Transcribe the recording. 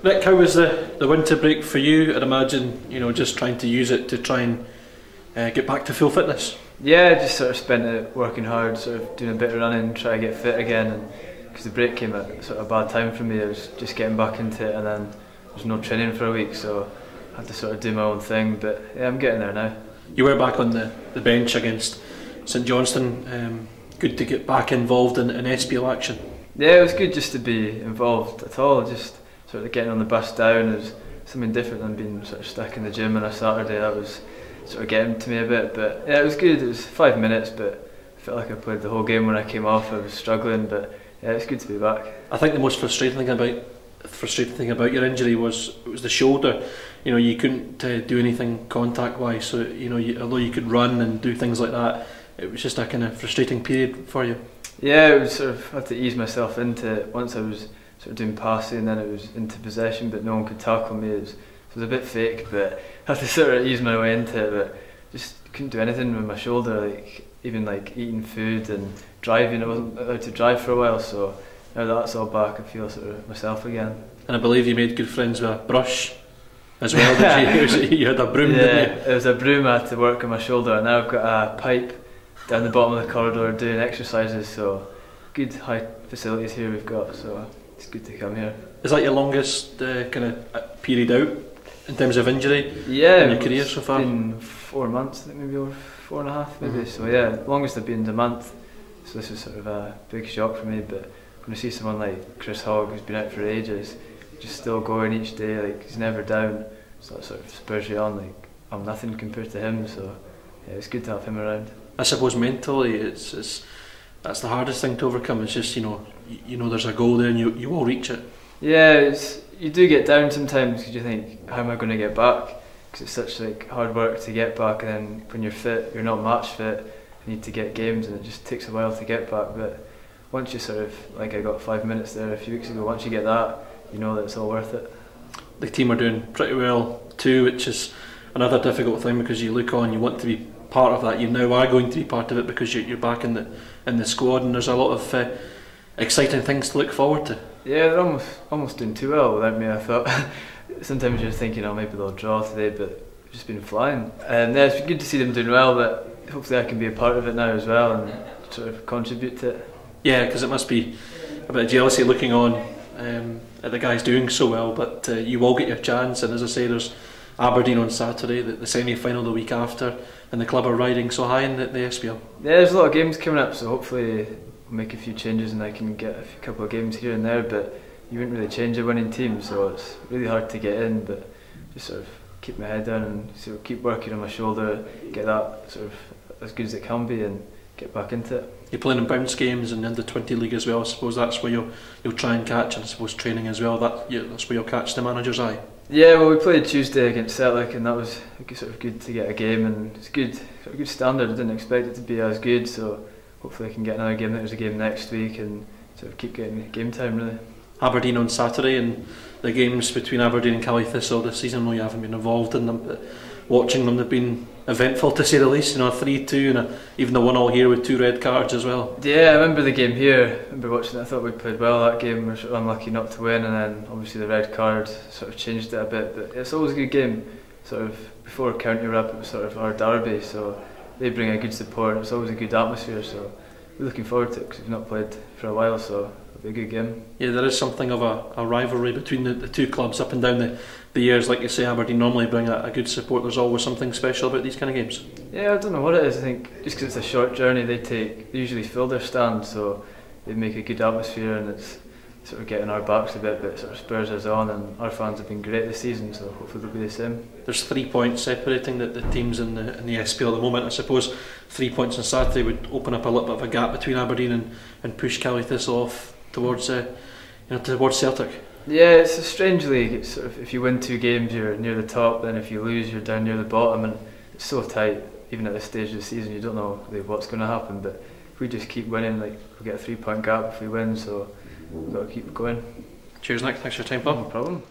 Nick, how was the winter break for you? I'd imagine, just trying to use it to try and get back to full fitness. Yeah, I just sort of spent it working hard, sort of doing a bit of running, try to get fit again. And because the break came at sort of a bad time for me, I was just getting back into it, and then there was no training for a week, so I had to sort of do my own thing. But yeah, I'm getting there now. You were back on the bench against St Johnstone. Good to get back involved in SPL action. Yeah, it was good just to be involved at all. Just sort of getting on the bus down is something different than being sort of stuck in the gym on a Saturday. That was sort of getting to me a bit, but yeah, it was good. It was 5 minutes, but I felt like I played the whole game. When I came off, I was struggling, but yeah, it's good to be back. I think the most frustrating thing about your injury was the shoulder. You couldn't do anything contact wise, so although you could run and do things like that, it was just a kind of frustrating period for you. Yeah, it was sort of, I had to ease myself into it. Once I was sort of doing passing, and then it was into possession, but no one could tackle me. It was a bit fake, but I had to sort of ease my way into it. But just couldn't do anything with my shoulder, even eating food and driving. I wasn't allowed to drive for a while, so now that that's all back, I feel sort of myself again. And I believe you made good friends with a brush as well, did you? You had a broom, didn't you? It was a broom. I had to work on my shoulder, and now I've got a pipe down the bottom of the corridor doing exercises, so good high facilities here we've got, so it's good to come here. Is that your longest kind of period out in terms of injury in your career so far? It's been 4 months, I think, maybe, or 4.5 maybe. So yeah, longest I've been is a month, so this is sort of a big shock for me. But when I see someone like Chris Hogg, who's been out for ages, just still going each day, he's never down, so that sort of spurs you on. I'm nothing compared to him, so yeah, it's good to have him around. I suppose mentally, that's the hardest thing to overcome. It's just there's a goal there and you will reach it. Yeah, you do get down sometimes because you think, how am I going to get back? Because it's such hard work to get back, and then when you're fit, you're not match fit. You need to get games, and it just takes a while to get back. But once you sort of, I got 5 minutes there a few weeks ago. Once you get that, you know that it's all worth it. The team are doing pretty well too, which is another difficult thing because you look on, you want to be part of that. You now are going to be part of it because you're back in the squad, and there's a lot of exciting things to look forward to. Yeah, they're almost doing too well without me. I thought sometimes you're thinking, maybe they'll draw today, but they've just been flying. And yeah, it's been good to see them doing well, but hopefully I can be a part of it now as well and sort of contribute to it. Yeah, because it must be a bit of jealousy looking on at the guys doing so well, but you will get your chance. And as I say, there's Aberdeen on Saturday, the semi-final the week after, and the club are riding so high in the SPL. Yeah, there's a lot of games coming up, so hopefully I'll make a few changes and I can get a couple of games here and there, but you wouldn't really change a winning team, so it's really hard to get in. But just sort of keep my head down and sort of keep working on my shoulder, get that sort of as good as it can be, and get back into it. You're playing in bounce games and under 20 league as well. I suppose that's where you'll try and catch, and I suppose training as well. That's where you'll catch the manager's eye. Yeah, well, we played Tuesday against Celtic, and that was sort of good to get a game, and it's good, sort of good standard. I didn't expect it to be as good, so hopefully I can get another game. There's a game next week, and sort of keep getting game time really. Aberdeen on Saturday, and the games between Aberdeen and Caledonian Thistle this season. I know you haven't been involved in them, but watching them, they've been eventful to say the least. 3-2 and even the 1-1 here with 2 red cards as well. Yeah, I remember the game here. I remember watching it. I thought we played well that game. We were sort of unlucky not to win, and then obviously the red card sort of changed it a bit. But it's always a good game. Sort of before County were up, it was sort of our derby, so they bring a good support. It's always a good atmosphere, so we're looking forward to it because we've not played for a while, so it'll be a good game. Yeah, there is something of a rivalry between the two clubs up and down the years. Like you say, Aberdeen normally bring a good support. There's always something special about these kind of games. Yeah, I don't know what it is. I think just because it's a short journey, they usually fill their stand, so they make a good atmosphere, and it's sort of getting our backs a bit, but it sort of spurs us on, and our fans have been great this season, so hopefully they'll be the same. There's 3 points separating the teams in the SPL at the moment. I suppose 3 points on Saturday would open up a little bit of a gap between Aberdeen and push Caledonian Thistle off towards Celtic. Yeah, it's a strange league. It's sort of, if you win 2 games, you're near the top. Then if you lose, you're down near the bottom, and it's so tight. Even at this stage of the season, you don't know really what's going to happen. But if we just keep winning, we'll get a 3 point gap if we win. So we've got to keep going. Cheers, Nick. Thanks for your time, pal. No problem.